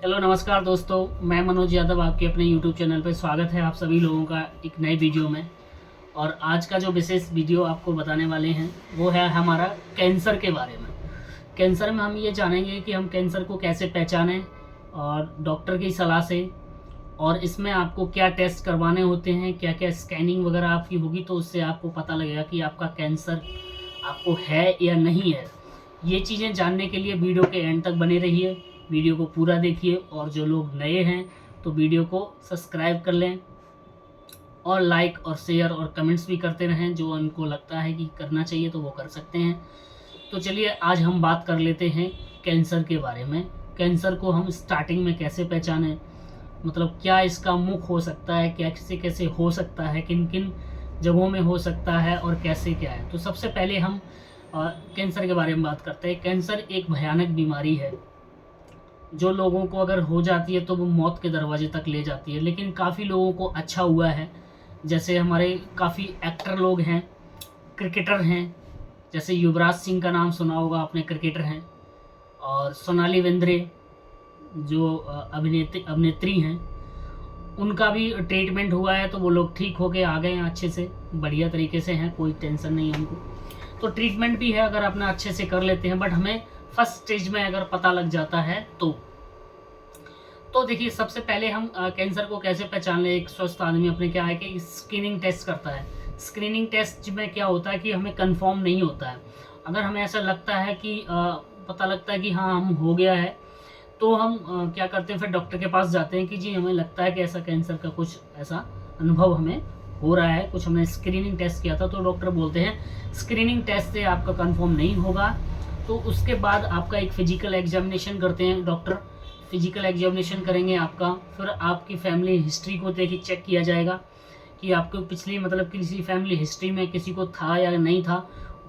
Hello नमस्कार दोस्तों, मैं मनोज यादव आपके अपने यूट्यूब चैनल पर स्वागत है आप सभी लोगों का एक नए वीडियो में। और आज का जो विशेष वीडियो आपको बताने वाले हैं वो है हमारा कैंसर के बारे में। कैंसर में हम ये जानेंगे कि हम कैंसर को कैसे पहचानें और डॉक्टर की सलाह से, और इसमें आपको क्या टेस्ट करवाने होते हैं, क्या क्या स्कैनिंग वगैरह आपकी होगी, तो उससे आपको पता लगेगा कि आपका कैंसर आपको है या नहीं है। ये चीज़ें जानने के लिए वीडियो के एंड तक बने रहिए, वीडियो को पूरा देखिए। और जो लोग नए हैं तो वीडियो को सब्सक्राइब कर लें और लाइक और शेयर और कमेंट्स भी करते रहें, जो उनको लगता है कि करना चाहिए तो वो कर सकते हैं। तो चलिए आज हम बात कर लेते हैं कैंसर के बारे में। कैंसर को हम स्टार्टिंग में कैसे पहचानें, मतलब क्या इसका मुख हो सकता है, कैसे कैसे हो सकता है, किन किन जगहों में हो सकता है और कैसे क्या है। तो सबसे पहले हम कैंसर के बारे में बात करते हैं। कैंसर एक भयानक बीमारी है जो लोगों को अगर हो जाती है तो वो मौत के दरवाजे तक ले जाती है, लेकिन काफ़ी लोगों को अच्छा हुआ है। जैसे हमारे काफ़ी एक्टर लोग हैं, क्रिकेटर हैं, जैसे युवराज सिंह का नाम सुना होगा आपने, क्रिकेटर हैं। और सोनाली बेंद्रे जो अभिनेत्री हैं, उनका भी ट्रीटमेंट हुआ है तो वो लोग ठीक होके आ गए हैं, अच्छे से बढ़िया तरीके से हैं, कोई टेंशन नहीं है उनको। तो ट्रीटमेंट भी है अगर अपना अच्छे से कर लेते हैं, बट हमें फर्स्ट स्टेज में अगर पता लग जाता है तो देखिए सबसे पहले हम कैंसर को कैसे पहचान लें। एक स्वस्थ आदमी अपने क्या है कि स्क्रीनिंग टेस्ट करता है। स्क्रीनिंग टेस्ट में क्या होता है कि हमें कंफर्म नहीं होता है। अगर हमें ऐसा लगता है कि पता लगता है कि हाँ हम हो गया है, तो हम क्या करते हैं, फिर डॉक्टर के पास जाते हैं कि जी हमें लगता है कि ऐसा कैंसर का कुछ ऐसा अनुभव हमें हो रहा है, कुछ हमने स्क्रीनिंग टेस्ट किया था। तो डॉक्टर बोलते हैं स्क्रीनिंग टेस्ट से आपका कंफर्म नहीं होगा, तो उसके बाद आपका एक फिजिकल एग्जामिनेशन करते हैं डॉक्टर। फिजिकल एग्जामिनेशन करेंगे आपका, फिर आपकी फैमिली हिस्ट्री को देखिए चेक किया जाएगा कि आपको पिछली मतलब किसी फैमिली हिस्ट्री में किसी को था या नहीं था,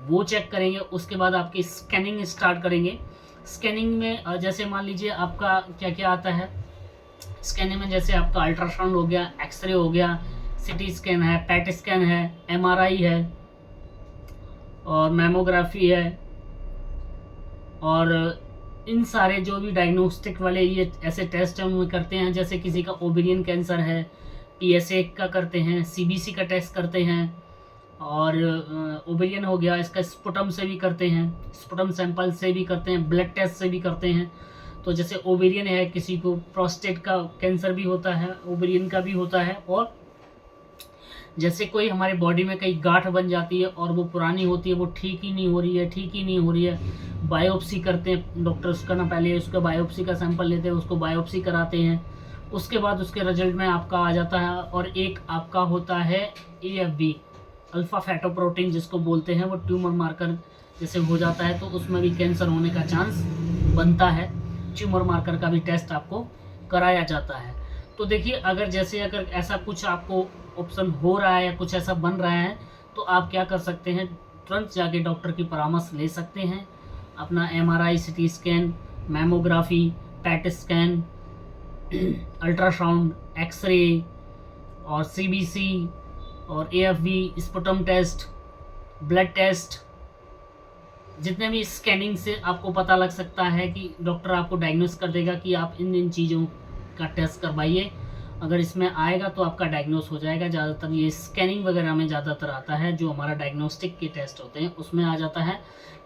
वो चेक करेंगे। उसके बाद आपकी स्कैनिंग स्टार्ट करेंगे। स्कैनिंग में जैसे मान लीजिए आपका क्या क्या आता है स्कैनिंग में, जैसे आपका अल्ट्रासाउंड हो गया, एक्सरे हो गया, सिटी स्कैन है, पैट स्कैन है, एमआरआई है और मैमोग्राफी है। और इन सारे जो भी डायग्नोस्टिक वाले ये ऐसे टेस्ट हम करते हैं, जैसे किसी का ओवेरियन कैंसर है, पीएसए का करते हैं, सीबीसी का टेस्ट करते हैं। और ओवेरियन हो गया, इसका स्पुटम से भी करते हैं, स्पुटम सैंपल से भी करते हैं, ब्लड टेस्ट से भी करते हैं। तो जैसे ओवेरियन है, किसी को प्रोस्टेट का कैंसर भी होता है, ओवेरियन का भी होता है। और जैसे कोई हमारे बॉडी में कई गांठ बन जाती है और वो पुरानी होती है, वो ठीक ही नहीं हो रही है, बायोप्सी करते हैं डॉक्टर उसका ना, पहले उसका बायोप्सी का सैंपल लेते हैं, उसको बायोप्सी कराते हैं। उसके बाद उसके रिजल्ट में आपका आ जाता है। और एक आपका होता है AFB, अल्फा फैटोप्रोटीन जिसको बोलते हैं, वो ट्यूमर मार्कर जैसे हो जाता है तो उसमें भी कैंसर होने का चांस बनता है। ट्यूमर मार्कर का भी टेस्ट आपको कराया जाता है। तो देखिए अगर ऐसा कुछ आपको ऑप्शन हो रहा है या कुछ ऐसा बन रहा है, तो आप क्या कर सकते हैं, तुरंत जाके डॉक्टर की परामर्श ले सकते हैं। अपना MRI, CT scan, mammography, PET scan, ultrasound, x ray और CBC और AFB, sputum test, blood test, जितने भी स्कैनिंग से आपको पता लग सकता है कि डॉक्टर आपको डायग्नोस कर देगा कि आप इन चीज़ों का टेस्ट करवाइए। अगर इसमें आएगा तो आपका डायग्नोस हो जाएगा। ज़्यादातर ये स्कैनिंग वगैरह में ज़्यादातर आता है, जो हमारा डायग्नोस्टिक के टेस्ट होते हैं उसमें आ जाता है।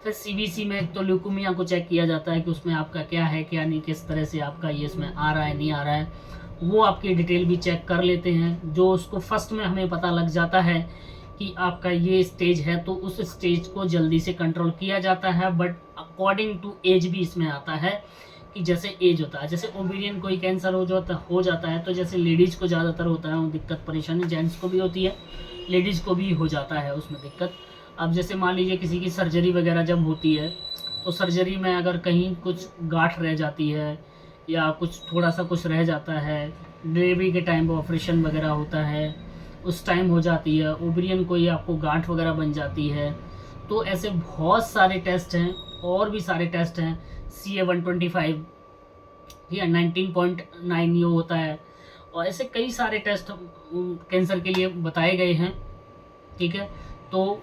फिर CBC में तो ल्यूकेमिया को चेक किया जाता है कि उसमें आपका क्या है क्या नहीं, किस तरह से आपका ये इसमें आ रहा है नहीं आ रहा है, वो आपकी डिटेल भी चेक कर लेते हैं। जो उसको फर्स्ट में हमें पता लग जाता है कि आपका ये स्टेज है, तो उस स्टेज को जल्दी से कंट्रोल किया जाता है। बट अकॉर्डिंग टू एज भी इसमें आता है कि जैसे एज होता है, जैसे ओवेरियन कोई कैंसर हो जाता है, तो जैसे लेडीज़ को ज़्यादातर होता है वो दिक्कत परेशानी, जेंट्स को भी होती है, लेडीज़ को भी हो जाता है उसमें दिक्कत। अब जैसे मान लीजिए किसी की सर्जरी वगैरह जब होती है, तो सर्जरी में अगर कहीं कुछ गांठ रह जाती है या कुछ थोड़ा सा कुछ रह जाता है, डिलीवरी के टाइम पर ऑपरेशन वगैरह होता है, उस टाइम हो जाती है, ओवेरियन कोई आपको गांठ वगैरह बन जाती है। तो ऐसे बहुत सारे टेस्ट हैं, और भी सारे टेस्ट हैं। CA-125 या 19.9 ये होता है, और ऐसे कई सारे टेस्ट कैंसर के लिए बताए गए हैं। ठीक है, तो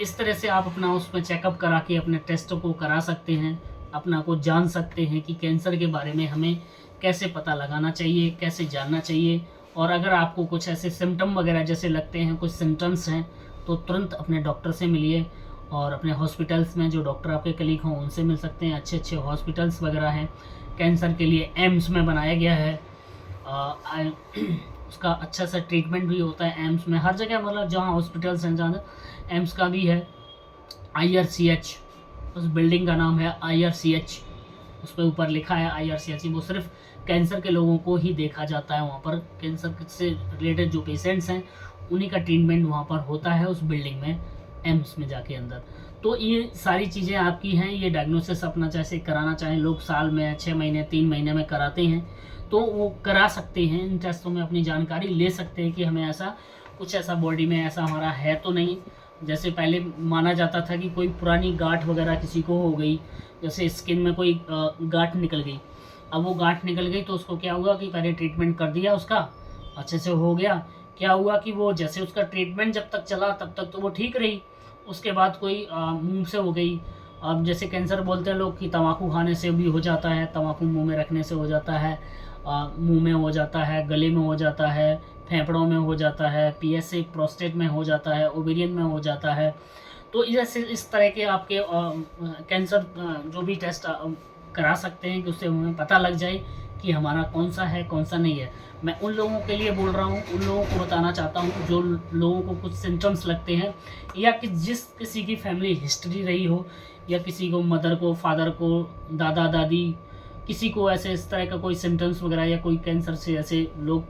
इस तरह से आप अपना उसमें चेकअप करा के अपने टेस्ट को करा सकते हैं, अपना को जान सकते हैं कि कैंसर के बारे में हमें कैसे पता लगाना चाहिए, कैसे जानना चाहिए। और अगर आपको कुछ ऐसे सिम्टम वगैरह जैसे लगते हैं, कुछ सिम्टम्स हैं, तो तुरंत अपने डॉक्टर से मिलिए। और अपने हॉस्पिटल्स में जो डॉक्टर आपके कलीग हों उनसे मिल सकते हैं। अच्छे अच्छे हॉस्पिटल्स वगैरह हैं कैंसर के लिए, एम्स में बनाया गया है। उसका अच्छा सा ट्रीटमेंट भी होता है एम्स में, हर जगह मतलब जहाँ हॉस्पिटल्स हैं जहाँ एम्स का भी है। IRCH, उस बिल्डिंग का नाम है IRCH, उस पर ऊपर लिखा है IRCH। वो सिर्फ कैंसर के लोगों को ही देखा जाता है। वहाँ पर कैंसर से रिलेटेड जो पेशेंट्स हैं उन्हीं का ट्रीटमेंट वहाँ पर होता है उस बिल्डिंग में, एम्स में जाके अंदर। तो ये सारी चीज़ें आपकी हैं। ये डायग्नोसिस अपना जैसे कराना चाहें लोग साल में 6 महीने 3 महीने में कराते हैं, तो वो करा सकते हैं। इन टेस्टों में अपनी जानकारी ले सकते हैं कि हमें ऐसा कुछ ऐसा बॉडी में ऐसा हमारा है तो नहीं। जैसे पहले माना जाता था कि कोई पुरानी गांठ वगैरह किसी को हो गई, जैसे स्किन में कोई गांठ निकल गई। अब वो गांठ निकल गई तो उसको क्या हुआ कि पहले ट्रीटमेंट कर दिया, उसका अच्छे से हो गया। क्या हुआ कि वो जैसे उसका ट्रीटमेंट जब तक चला तब तक तो वो ठीक रही, उसके बाद कोई मुंह से हो गई। अब जैसे कैंसर बोलते हैं लोग कि तम्बाकू खाने से भी हो जाता है, तम्बाकू मुंह में रखने से हो जाता है, मुंह में हो जाता है, गले में हो जाता है, फेफड़ों में हो जाता है, PSA प्रोस्टेट में हो जाता है, ओवेरियन में हो जाता है। तो जैसे इस तरह के आपके कैंसर जो भी टेस्ट करा सकते हैं कि उससे हमें पता लग जाए कि हमारा कौन सा है कौन सा नहीं है। मैं उन लोगों के लिए बोल रहा हूँ, उन लोगों को बताना चाहता हूँ जो लोगों को कुछ सिम्टम्स लगते हैं, या कि किसी की फैमिली हिस्ट्री रही हो, या किसी को मदर को, फादर को, दादा दादी, किसी को ऐसे इस तरह का कोई सिम्टम्स वगैरह या कोई कैंसर से ऐसे लोग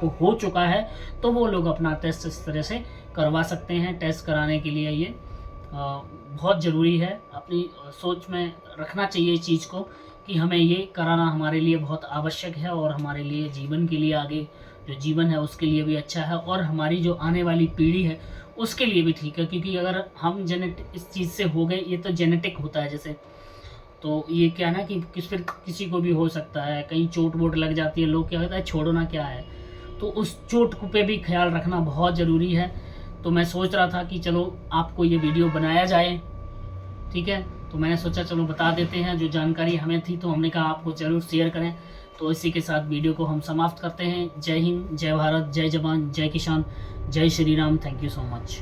को हो चुका है, तो वो लोग अपना टेस्ट इस तरह से करवा सकते हैं। टेस्ट कराने के लिए ये बहुत ज़रूरी है। अपनी सोच में रखना चाहिए इस चीज़ को कि हमें ये कराना हमारे लिए बहुत आवश्यक है, और हमारे लिए जीवन के लिए, आगे जो जीवन है उसके लिए भी अच्छा है, और हमारी जो आने वाली पीढ़ी है उसके लिए भी ठीक है। क्योंकि अगर हम इस चीज़ से हो गए, ये तो जेनेटिक होता है जैसे, तो ये क्या है ना कि फिर किसी को भी हो सकता है, कहीं चोट वोट लग जाती है, लोग क्या कहता है छोड़ो ना क्या है, तो उस चोट पे भी ख्याल रखना बहुत ज़रूरी है। तो मैं सोच रहा था कि चलो आपको ये वीडियो बनाया जाए, ठीक है। तो मैंने सोचा चलो बता देते हैं, जो जानकारी हमें थी तो हमने कहा आपको ज़रूर शेयर करें। तो इसी के साथ वीडियो को हम समाप्त करते हैं। जय हिंद, जय भारत, जय जवान, जय किसान, जय Shri Ram. Thank you so much.